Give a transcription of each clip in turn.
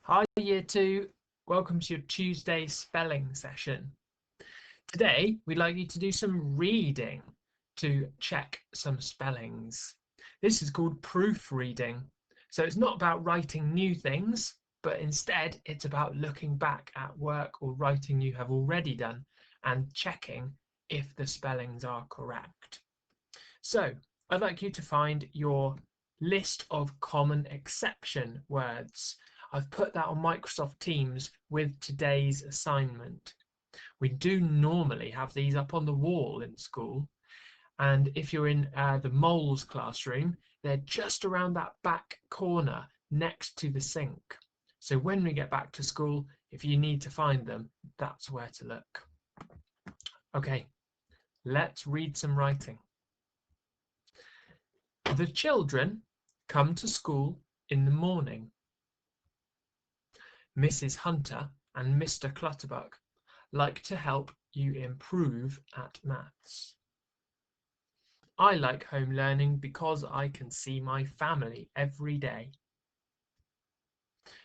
Hi Year 2, welcome to your Tuesday spelling session. Today we'd like you to do some reading to check some spellings. This is called proofreading. So it's not about writing new things, but instead it's about looking back at work or writing you have already done and checking if the spellings are correct. So I'd like you to find your list of common exception words. I've put that on Microsoft Teams with today's assignment. We do normally have these up on the wall in school, and if you're in the Moles classroom, they're just around that back corner next to the sink. So when we get back to school, if you need to find them, that's where to look. Okay, let's read some writing. The children come to school in the morning. Mrs. Hunter and Mr. Clutterbuck like to help you improve at maths. I like home learning because I can see my family every day.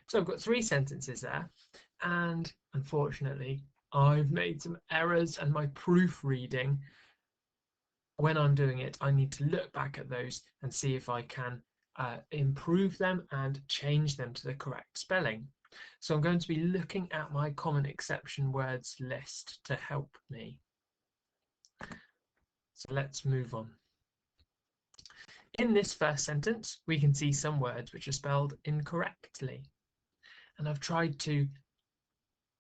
So I've got 3 sentences there, and unfortunately I've made some errors, and my proofreading, when I'm doing it, I need to look back at those and see if I can improve them and change them to the correct spelling. So I'm going to be looking at my common exception words list to help me. So let's move on. In this first sentence, we can see some words which are spelled incorrectly. And I've tried to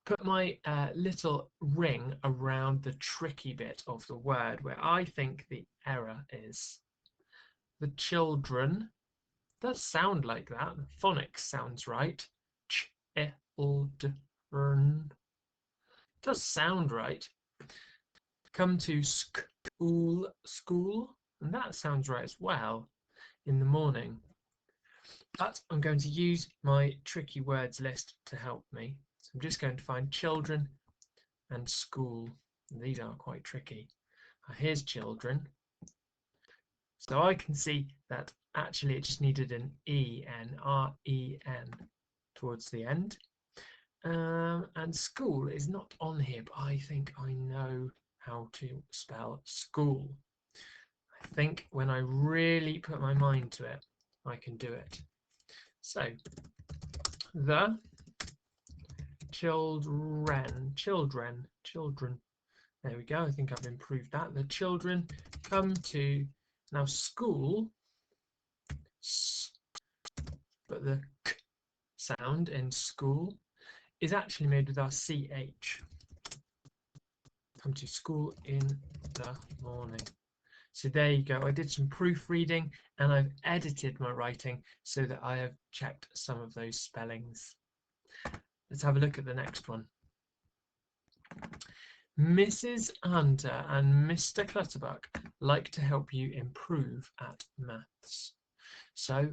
put my little ring around the tricky bit of the word where I think the error is. The children does sound like that. The phonics sounds right. Children does sound right. Come to school, and that sounds right as well in the morning. But I'm going to use my tricky words list to help me. So I'm just going to find children and school. And these are quite tricky. Here's children. So I can see that actually it just needed an E-N, R-E-N towards the end. And school is not on here, but I think I know how to spell school. I think when I really put my mind to it, I can do it. So, the children. There we go. I think I've improved that. The children come to, now school, but the k sound in school is actually made with our CH. Come to school in the morning. So there you go. I did some proofreading and I've edited my writing so that I have checked some of those spellings. Let's have a look at the next one. Mrs. Hunter and Mr. Clutterbuck like to help you improve at maths. So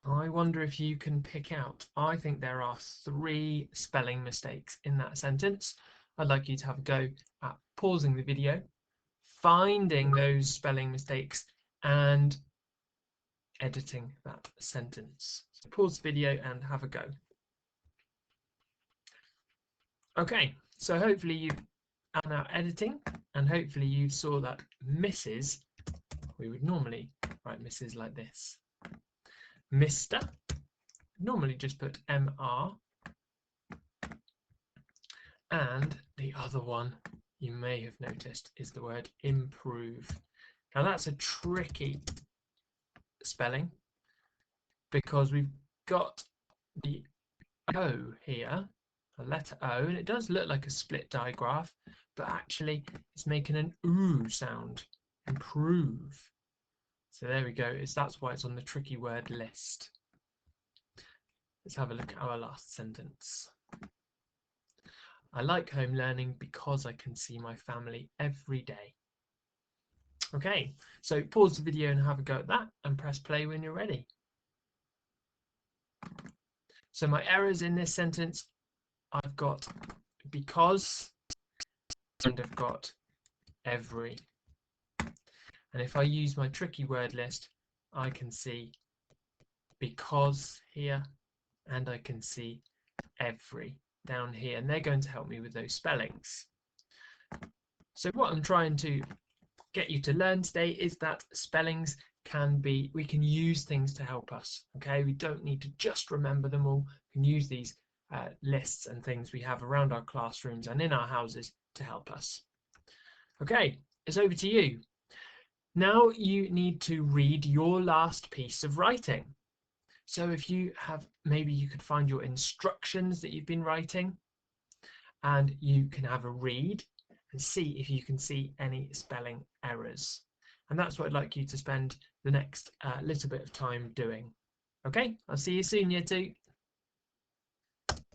I wonder if you can pick out. I think there are 3 spelling mistakes in that sentence. I'd like you to have a go at pausing the video, finding those spelling mistakes and editing that sentence. So pause the video and have a go. Okay, so hopefully you are now editing, and hopefully you saw that Mrs. we would normally write Mrs. like this. Mr. normally just put MR, and the other one you may have noticed is the word improve. Now that's a tricky spelling because we've got the O here, a letter O, and it does look like a split digraph, but actually it's making an OO sound, improve. So there we go, that's why it's on the tricky word list. Let's have a look at our last sentence. I like home learning because I can see my family every day. Okay, so pause the video and have a go at that and press play when you're ready. So my errors in this sentence, I've got because and I've got every. And if I use my tricky word list, I can see because here and I can see every down here, and they're going to help me with those spellings. So what I'm trying to get you to learn today is that spellings we can use things to help us. Okay, we don't need to just remember them all. We can use these lists and things we have around our classrooms and in our houses to help us. Okay, it's over to you. Now you need to read your last piece of writing. So if you have, maybe you could find your instructions that you've been writing, and you can have a read and see if you can see any spelling errors. And that's what I'd like you to spend the next little bit of time doing. Okay, I'll see you soon, Year 2.